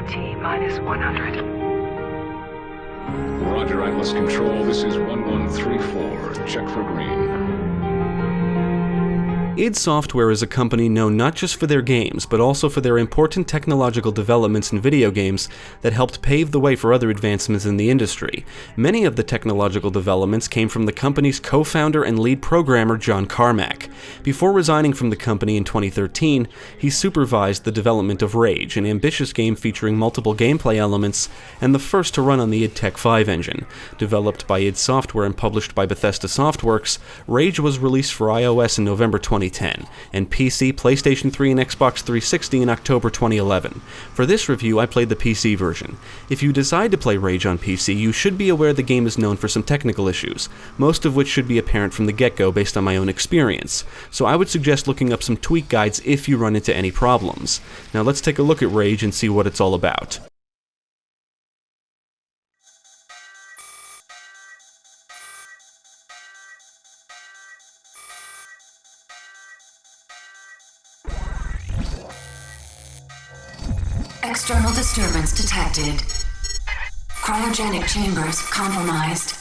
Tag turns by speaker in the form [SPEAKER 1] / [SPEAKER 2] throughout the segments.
[SPEAKER 1] T minus 100.
[SPEAKER 2] Roger, Atlas Control. This is 1134. Check for green.
[SPEAKER 3] id Software is a company known not just for their games, but also for their important technological developments in video games that helped pave the way for other advancements in the industry. Many of the technological developments came from the company's co-founder and lead programmer John Carmack. Before resigning from the company in 2013, he supervised the development of Rage, an ambitious game featuring multiple gameplay elements, and the first to run on the id Tech 5 engine. Developed by id Software and published by Bethesda Softworks, Rage was released for iOS in November 2010, and PC, PlayStation 3, and Xbox 360 in October 2011. For this review, I played the PC version. If you decide to play Rage on PC, you should be aware the game is known for some technical issues, most of which should be apparent from the get-go based on my own experience, so I would suggest looking up some tweak guides if you run into any problems. Now let's take a look at Rage and see what it's all about.
[SPEAKER 4] External disturbance detected. Cryogenic chambers compromised.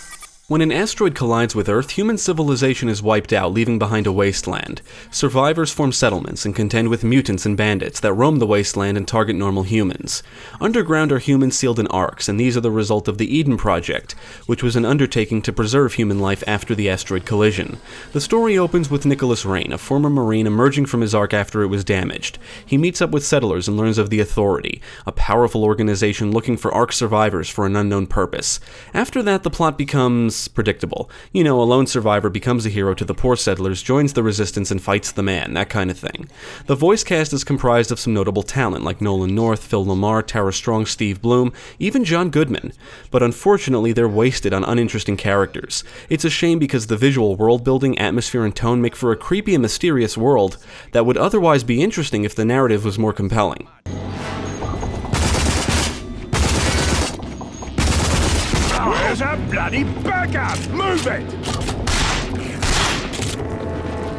[SPEAKER 3] When an asteroid collides with Earth, human civilization is wiped out, leaving behind a wasteland. Survivors form settlements and contend with mutants and bandits that roam the wasteland and target normal humans. Underground are humans sealed in arks, and these are the result of the Eden Project, which was an undertaking to preserve human life after the asteroid collision. The story opens with Nicholas Rain, a former Marine, emerging from his ark after it was damaged. He meets up with settlers and learns of the Authority, a powerful organization looking for ark survivors for an unknown purpose. After that, the plot becomes predictable. You know, a lone survivor becomes a hero to the poor settlers, joins the resistance, and fights the man, that kind of thing. The voice cast is comprised of some notable talent like Nolan North, Phil Lamar, Tara Strong, Steve Bloom, even John Goodman. But unfortunately, they're wasted on uninteresting characters. It's a shame because the visual world building, atmosphere, and tone make for a creepy and mysterious world that would otherwise be interesting if the narrative was more compelling.
[SPEAKER 5] Where's a bloody backup? Move it!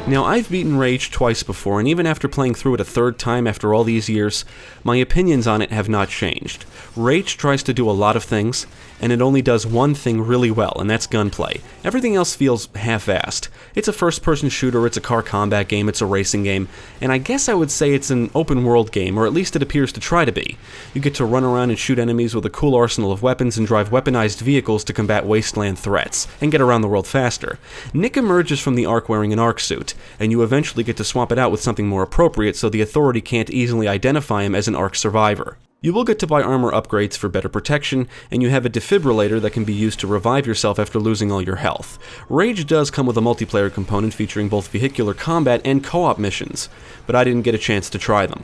[SPEAKER 3] Now, I've beaten Rage twice before, and even after playing through it a third time after all these years, my opinions on it have not changed. Rage tries to do a lot of things, and it only does one thing really well, and that's gunplay. Everything else feels half-assed. It's a first-person shooter, it's a car combat game, it's a racing game, and I guess I would say it's an open-world game, or at least it appears to try to be. You get to run around and shoot enemies with a cool arsenal of weapons and drive weaponized vehicles to combat wasteland threats, and get around the world faster. Nick emerges from the Ark wearing an Ark suit, and you eventually get to swap it out with something more appropriate so the Authority can't easily identify him as an Ark survivor. You will get to buy armor upgrades for better protection, and you have a defibrillator that can be used to revive yourself after losing all your health. Rage does come with a multiplayer component featuring both vehicular combat and co-op missions, but I didn't get a chance to try them.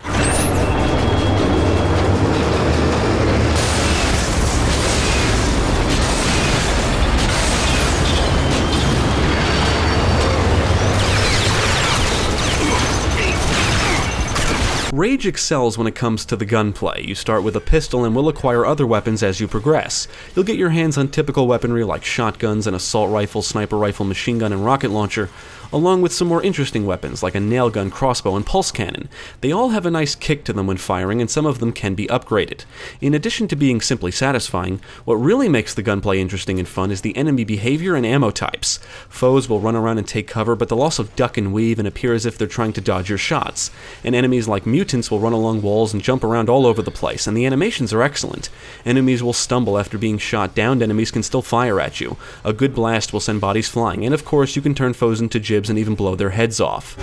[SPEAKER 3] Rage excels when it comes to the gunplay. You start with a pistol and will acquire other weapons as you progress. You'll get your hands on typical weaponry like shotguns, an assault rifle, sniper rifle, machine gun, and rocket launcher, along with some more interesting weapons like a nail gun, crossbow, and pulse cannon. They all have a nice kick to them when firing, and some of them can be upgraded. In addition to being simply satisfying, what really makes the gunplay interesting and fun is the enemy behavior and ammo types. Foes will run around and take cover, but they'll also duck and weave and appear as if they're trying to dodge your shots. And enemies like mutants will run along walls and jump around all over the place, and the animations are excellent. Enemies will stumble after being shot, downed enemies can still fire at you. A good blast will send bodies flying, and of course you can turn foes into gibs and even blow their heads off.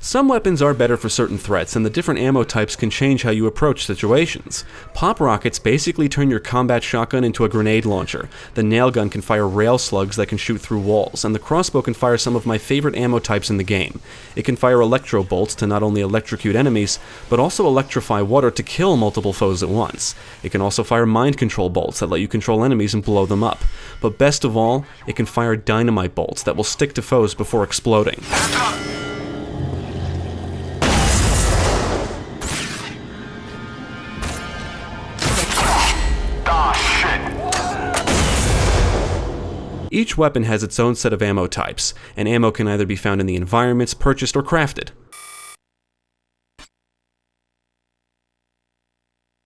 [SPEAKER 3] Some weapons are better for certain threats, and the different ammo types can change how you approach situations. Pop rockets basically turn your combat shotgun into a grenade launcher. The nail gun can fire rail slugs that can shoot through walls, and the crossbow can fire some of my favorite ammo types in the game. It can fire electro bolts to not only electrocute enemies, but also electrify water to kill multiple foes at once. It can also fire mind control bolts that let you control enemies and blow them up. But best of all, it can fire dynamite bolts that will stick to foes before exploding. Each weapon has its own set of ammo types, and ammo can either be found in the environments, purchased, or crafted.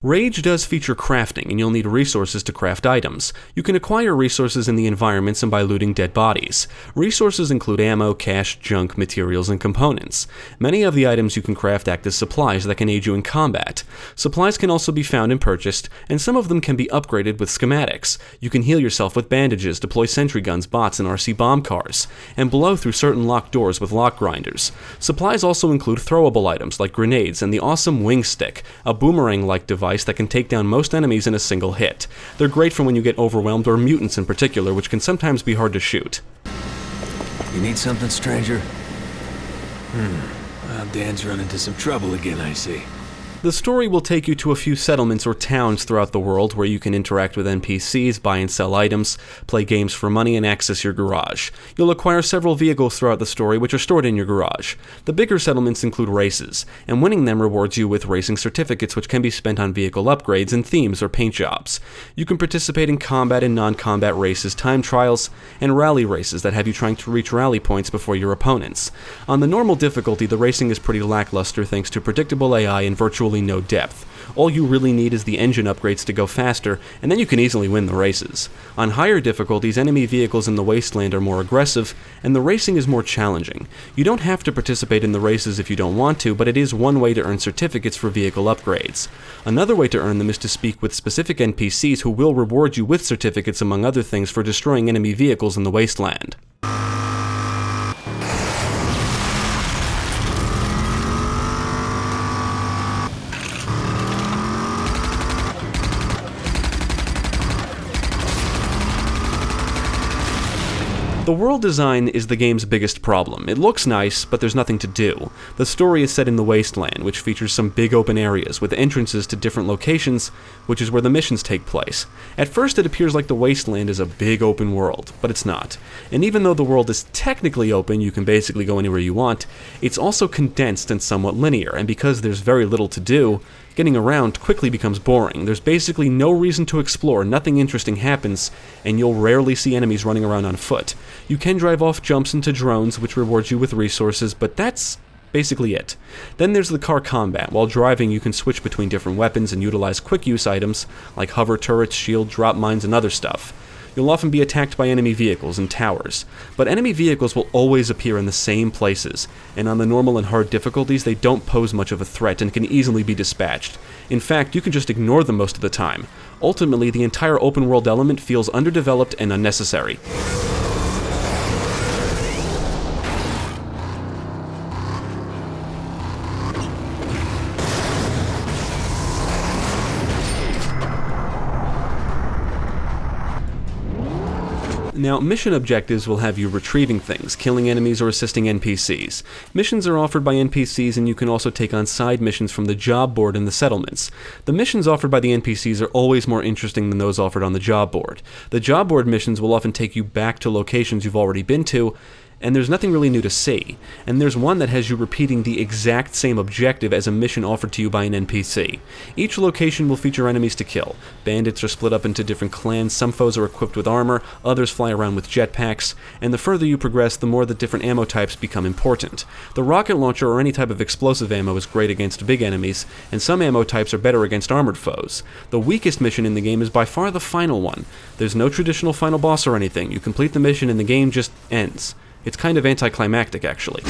[SPEAKER 3] Rage does feature crafting, and you'll need resources to craft items. You can acquire resources in the environments and by looting dead bodies. Resources include ammo, cash, junk, materials, and components. Many of the items you can craft act as supplies that can aid you in combat. Supplies can also be found and purchased, and some of them can be upgraded with schematics. You can heal yourself with bandages, deploy sentry guns, bots, and RC bomb cars, and blow through certain locked doors with lock grinders. Supplies also include throwable items like grenades and the awesome wing stick, a boomerang-like device that can take down most enemies in a single hit. They're great for when you get overwhelmed, or mutants in particular, which can sometimes be hard to shoot.
[SPEAKER 1] You need something, stranger? Well, Dan's run into some trouble again, I see.
[SPEAKER 3] The story will take you to a few settlements or towns throughout the world where you can interact with NPCs, buy and sell items, play games for money, and access your garage. You'll acquire several vehicles throughout the story which are stored in your garage. The bigger settlements include races, and winning them rewards you with racing certificates which can be spent on vehicle upgrades and themes or paint jobs. You can participate in combat and non-combat races, time trials, and rally races that have you trying to reach rally points before your opponents. On the normal difficulty, the racing is pretty lackluster thanks to predictable AI and virtually no depth. All you really need is the engine upgrades to go faster, and then you can easily win the races. On higher difficulties, enemy vehicles in the Wasteland are more aggressive, and the racing is more challenging. You don't have to participate in the races if you don't want to, but it is one way to earn certificates for vehicle upgrades. Another way to earn them is to speak with specific NPCs who will reward you with certificates, among other things, for destroying enemy vehicles in the Wasteland. The world design is the game's biggest problem. It looks nice, but there's nothing to do. The story is set in the Wasteland, which features some big open areas with entrances to different locations, which is where the missions take place. At first it appears like the Wasteland is a big open world, but it's not. And even though the world is technically open, you can basically go anywhere you want, it's also condensed and somewhat linear, and because there's very little to do, getting around quickly becomes boring. There's basically no reason to explore, nothing interesting happens, and you'll rarely see enemies running around on foot. You can drive off jumps into drones, which rewards you with resources, but that's basically it. Then there's the car combat. While driving, you can switch between different weapons and utilize quick-use items, like hover turrets, shield, drop mines, and other stuff. You'll often be attacked by enemy vehicles and towers, but enemy vehicles will always appear in the same places, and on the normal and hard difficulties they don't pose much of a threat and can easily be dispatched. In fact, you can just ignore them most of the time. Ultimately, the entire open world element feels underdeveloped and unnecessary. Now, mission objectives will have you retrieving things, killing enemies, or assisting NPCs. Missions are offered by NPCs, and you can also take on side missions from the job board in the settlements. The missions offered by the NPCs are always more interesting than those offered on the job board. The job board missions will often take you back to locations you've already been to, and there's nothing really new to see. And there's one that has you repeating the exact same objective as a mission offered to you by an NPC. Each location will feature enemies to kill. Bandits are split up into different clans, some foes are equipped with armor, others fly around with jetpacks, and the further you progress, the more the different ammo types become important. The rocket launcher or any type of explosive ammo is great against big enemies, and some ammo types are better against armored foes. The weakest mission in the game is by far the final one. There's no traditional final boss or anything. You complete the mission and the game just ends. It's kind of anticlimactic, actually.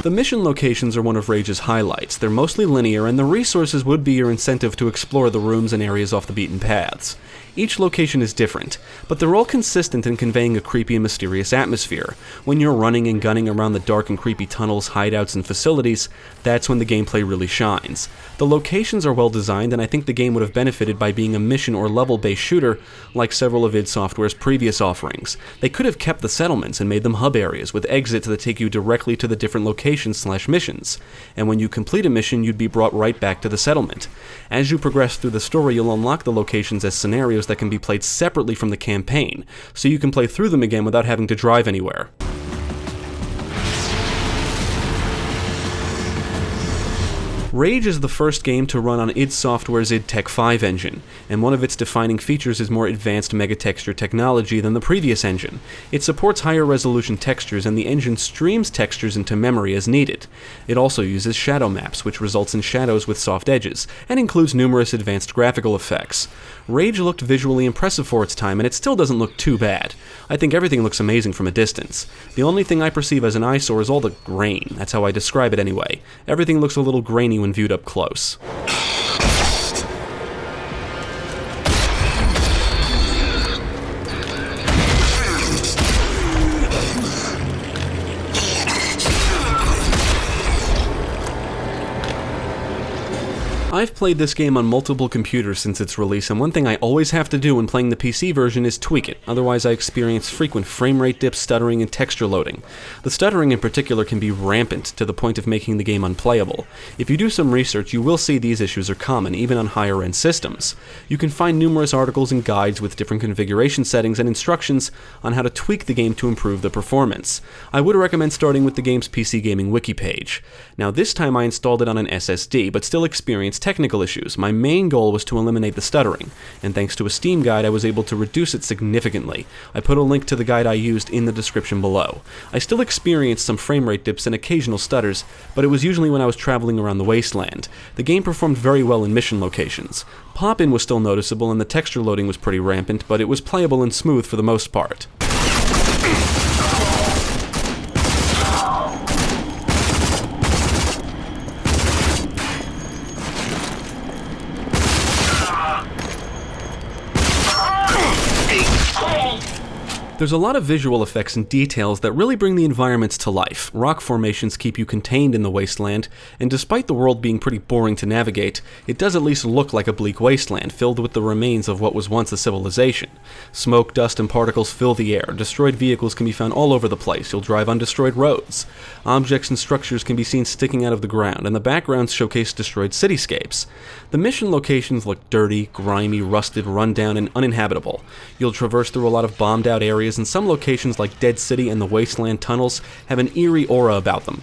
[SPEAKER 3] The mission locations are one of Rage's highlights. They're mostly linear, and the resources would be your incentive to explore the rooms and areas off the beaten paths. Each location is different, but they're all consistent in conveying a creepy and mysterious atmosphere. When you're running and gunning around the dark and creepy tunnels, hideouts, and facilities, that's when the gameplay really shines. The locations are well designed, and I think the game would have benefited by being a mission or level-based shooter like several of id Software's previous offerings. They could have kept the settlements and made them hub areas with exits that take you directly to the different locations/missions, and when you complete a mission, you'd be brought right back to the settlement. As you progress through the story, you'll unlock the locations as scenarios that can be played separately from the campaign, so you can play through them again without having to drive anywhere. Rage is the first game to run on id Software's id Tech 5 engine, and one of its defining features is more advanced megatexture technology than the previous engine. It supports higher resolution textures, and the engine streams textures into memory as needed. It also uses shadow maps, which results in shadows with soft edges, and includes numerous advanced graphical effects. Rage looked visually impressive for its time, and it still doesn't look too bad. I think everything looks amazing from a distance. The only thing I perceive as an eyesore is all the grain. That's how I describe it anyway. Everything looks a little grainy when viewed up close. I've played this game on multiple computers since its release, and one thing I always have to do when playing the PC version is tweak it, otherwise I experience frequent frame rate dips, stuttering, and texture loading. The stuttering in particular can be rampant to the point of making the game unplayable. If you do some research, you will see these issues are common, even on higher end systems. You can find numerous articles and guides with different configuration settings and instructions on how to tweak the game to improve the performance. I would recommend starting with the game's PC Gaming wiki page. Now this time I installed it on an SSD, but still experienced technical issues. My main goal was to eliminate the stuttering, and thanks to a Steam guide I was able to reduce it significantly. I put a link to the guide I used in the description below. I still experienced some frame rate dips and occasional stutters, but it was usually when I was traveling around the Wasteland. The game performed very well in mission locations. Pop-in was still noticeable and the texture loading was pretty rampant, but it was playable and smooth for the most part. There's a lot of visual effects and details that really bring the environments to life. Rock formations keep you contained in the wasteland, and despite the world being pretty boring to navigate, it does at least look like a bleak wasteland filled with the remains of what was once a civilization. Smoke, dust, and particles fill the air. Destroyed vehicles can be found all over the place. You'll drive on destroyed roads. Objects and structures can be seen sticking out of the ground, and the backgrounds showcase destroyed cityscapes. The mission locations look dirty, grimy, rusted, rundown, and uninhabitable. You'll traverse through a lot of bombed out areas, and some locations like Dead City and the Wasteland tunnels have an eerie aura about them.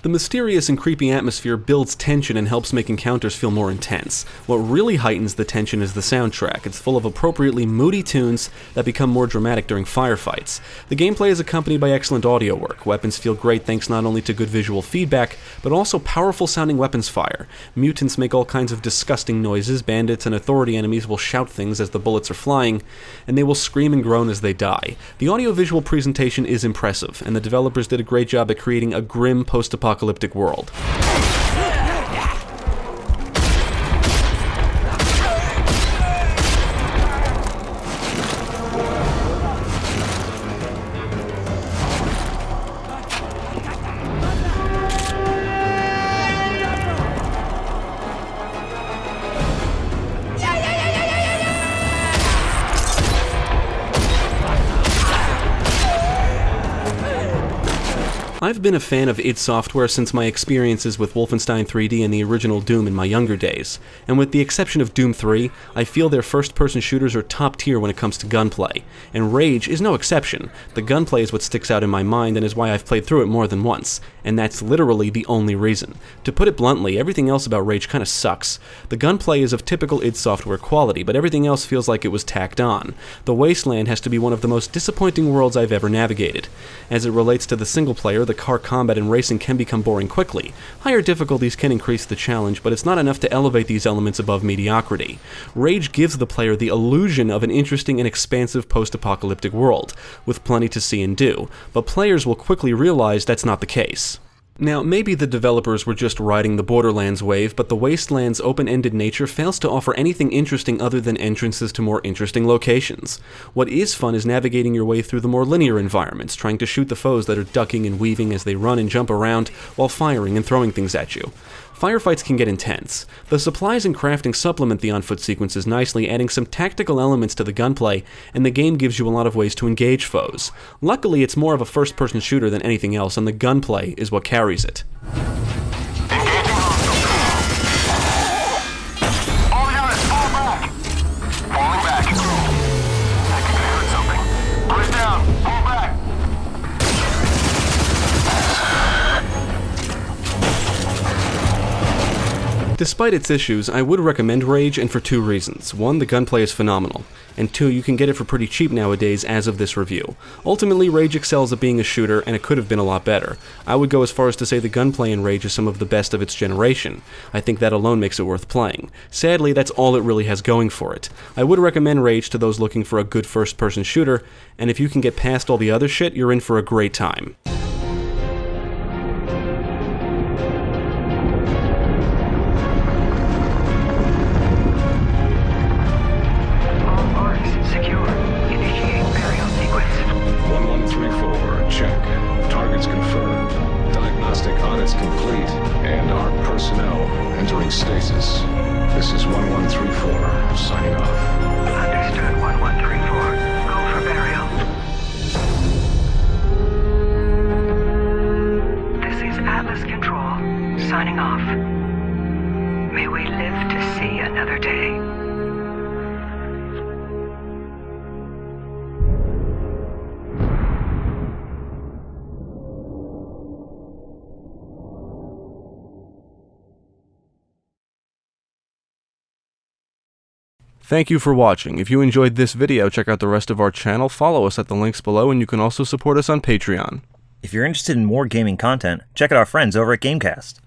[SPEAKER 3] The mysterious and creepy atmosphere builds tension and helps make encounters feel more intense. What really heightens the tension is the soundtrack. It's full of appropriately moody tunes that become more dramatic during firefights. The gameplay is accompanied by excellent audio work. Weapons feel great thanks not only to good visual feedback, but also powerful sounding weapons fire. Mutants make all kinds of disgusting noises, bandits and authority enemies will shout things as the bullets are flying, and they will scream and groan as they die. The audio-visual presentation is impressive, and the developers did a great job at creating a grim post-apocalyptic world. I've been a fan of id Software since my experiences with Wolfenstein 3D and the original Doom in my younger days, and with the exception of Doom 3, I feel their first-person shooters are top tier when it comes to gunplay, and Rage is no exception. The gunplay is what sticks out in my mind and is why I've played through it more than once, and that's literally the only reason. To put it bluntly, everything else about Rage kinda sucks. The gunplay is of typical id Software quality, but everything else feels like it was tacked on. The Wasteland has to be one of the most disappointing worlds I've ever navigated. As it relates to the single player, the car combat and racing can become boring quickly. Higher difficulties can increase the challenge, but it's not enough to elevate these elements above mediocrity. Rage gives the player the illusion of an interesting and expansive post-apocalyptic world, with plenty to see and do, but players will quickly realize that's not the case. Now, maybe the developers were just riding the Borderlands wave, but the Wasteland's open-ended nature fails to offer anything interesting other than entrances to more interesting locations. What is fun is navigating your way through the more linear environments, trying to shoot the foes that are ducking and weaving as they run and jump around while firing and throwing things at you. Firefights can get intense. The supplies and crafting supplement the on-foot sequences nicely, adding some tactical elements to the gunplay, and the game gives you a lot of ways to engage foes. Luckily, it's more of a first-person shooter than anything else, and the gunplay is what carries it. Despite its issues, I would recommend Rage, and for two reasons. One, the gunplay is phenomenal, and two, you can get it for pretty cheap nowadays as of this review. Ultimately, Rage excels at being a shooter, and it could have been a lot better. I would go as far as to say the gunplay in Rage is some of the best of its generation. I think that alone makes it worth playing. Sadly, that's all it really has going for it. I would recommend Rage to those looking for a good first-person shooter, and if you can get past all the other shit, you're in for a great time.
[SPEAKER 2] Complete, and our personnel entering stasis. This is 1134, signing off.
[SPEAKER 6] Understood, 1134. Go for burial. This is Atlas Control, signing off. May we live to see another day.
[SPEAKER 3] Thank you for watching. If you enjoyed this video, check out the rest of our channel, follow us at the links below, and you can also support us on Patreon.
[SPEAKER 7] If you're interested in more gaming content, check out our friends over at Gamecast.